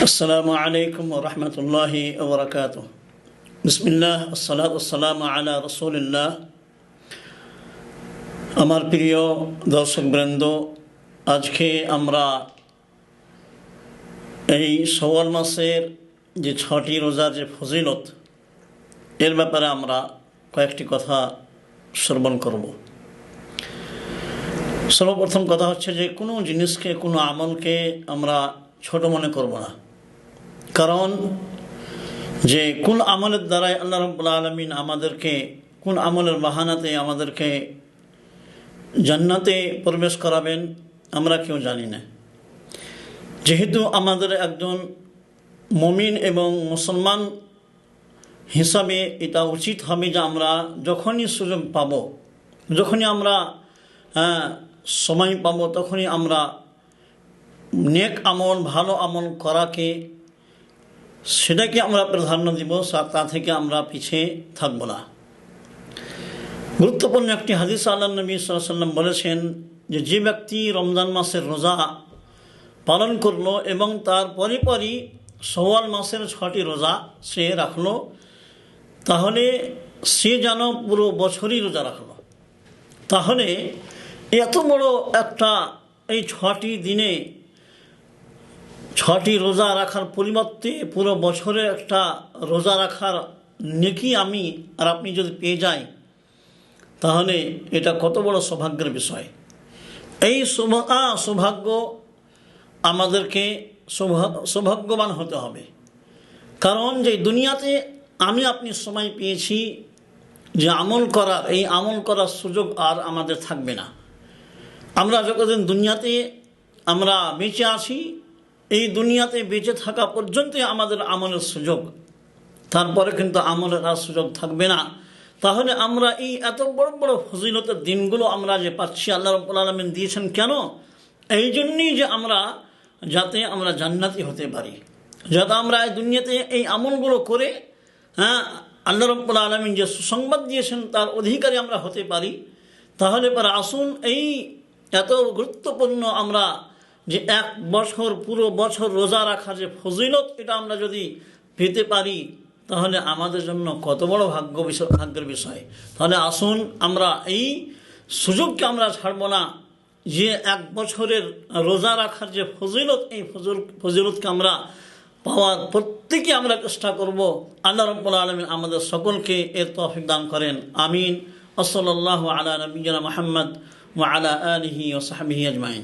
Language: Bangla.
আসসালামু আলাইকুম ওয়া রাহমাতুল্লাহি ওয়া বারাকাতুহু। বিসমিল্লাহ, আসসালাতু ওয়াসসালামু আলা রাসূলিল্লাহ। আমার প্রিয় দর্শকবৃন্দ, আজকে আমরা এই শাওয়াল মাসের যে 6টি রোজার যে ফজিলত, এর ব্যাপারে আমরা কয়েকটি কথা শ্রবণ করব। সর্বপ্রথম কথা হচ্ছে যে কোনো জিনিসকে, কোনো আমলকে আমরা ছোট মনে করব না। কারণ যে কোন আমলের দ্বারাই আল্লাহ রাব্বুল আলামিন আমাদেরকে, কোন আমলের বাহানাতে আমাদেরকে জান্নাতে প্রবেশ করাবেন আমরা কেউ জানি না। যেহেতু আমাদের একজন মুমিন এবং মুসলমান হিসাবে এটা উচিত হবে যে আমরা যখনই সুযোগ পাব, যখনই আমরা সময় পাব, তখনই আমরা নেক আমল, ভালো আমল করাকে, সেটাকে আমরা প্রাধান্য দিব, তা থেকে আমরা পিছিয়ে থাকব না। গুরুত্বপূর্ণ একটি হাদিস আল্লাহ নবী সাল্লাল্লাহু আলাইহি ওয়াসাল্লাম বলেছেন যে যে ব্যক্তি রমজান মাসের রোজা পালন করলো এবং তার পরই শাওয়াল মাসের 6টি রোজা সে রাখলো, তাহলে সে যেন পুরো বছরই রোজা রাখলো। তাহলে এত বড় একটা, এই 6টি দিনে 6টি রোজা রাখার পরিবর্তে পুরো বছরে একটা রোজা রাখার নেকি আমি আর আপনি যদি পেয়ে যাই, তাহলে এটা কত বড় সৌভাগ্যের বিষয়। এই সৌভাগ্য আমাদেরকে সৌভাগ্যবান হতে হবে। কারণ যে দুনিয়াতে আমি আপনি সময় পেয়েছি যে আমল করার, এই আমল করার সুযোগ আর আমাদের থাকবে না। আমরা যতদিন দুনিয়াতে আমরা বেঁচে আছি, এই দুনিয়াতে বেঁচে থাকা পর্যন্ত আমাদের আমলের সুযোগ, তারপরে কিন্তু আমলের আর সুযোগ থাকবে না। তাহলে আমরা এই এত বড় বড় ফজিলতের দিনগুলো আমরা যে পাচ্ছি, আল্লাহ রাব্বুল আলামিন দিয়েছেন কেন? এই জন্যই যে আমরা যাতে আমরা জান্নাতি হতে পারি, যাতে আমরা এই দুনিয়াতে এই আমলগুলো করে আল্লাহ রাব্বুল আলামিন যে সুসংবাদ দিয়েছেন তার অধিকারী আমরা হতে পারি। তাহলে পরে আসুন, এই এত গুরুত্বপূর্ণ আমরা যে 1 বছর, পুরো বছর রোজা রাখার যে ফজিলত, এটা আমরা যদি পেতে পারি, তাহলে আমাদের জন্য কত বড় ভাগ্যের বিষয়। তাহলে আসুন আমরা এই সুযোগকে আমরা ছাড়ব না, যে 1 বছরের রোজা রাখার যে ফজিলত, এই ফজিলতকে আমরা পাওয়ার প্রত্যেকে আমরা চেষ্টা করব। আল্লাহ রাব্বুল আলামিন আমাদের সকলকে এর তৌফিক দান করেন। আমিন। সাল্লাল্লাহু আলা নবিয়িনা মুহাম্মদ ওয়া আলা আলিহি ওয়া সাহবিহি আজমাইন।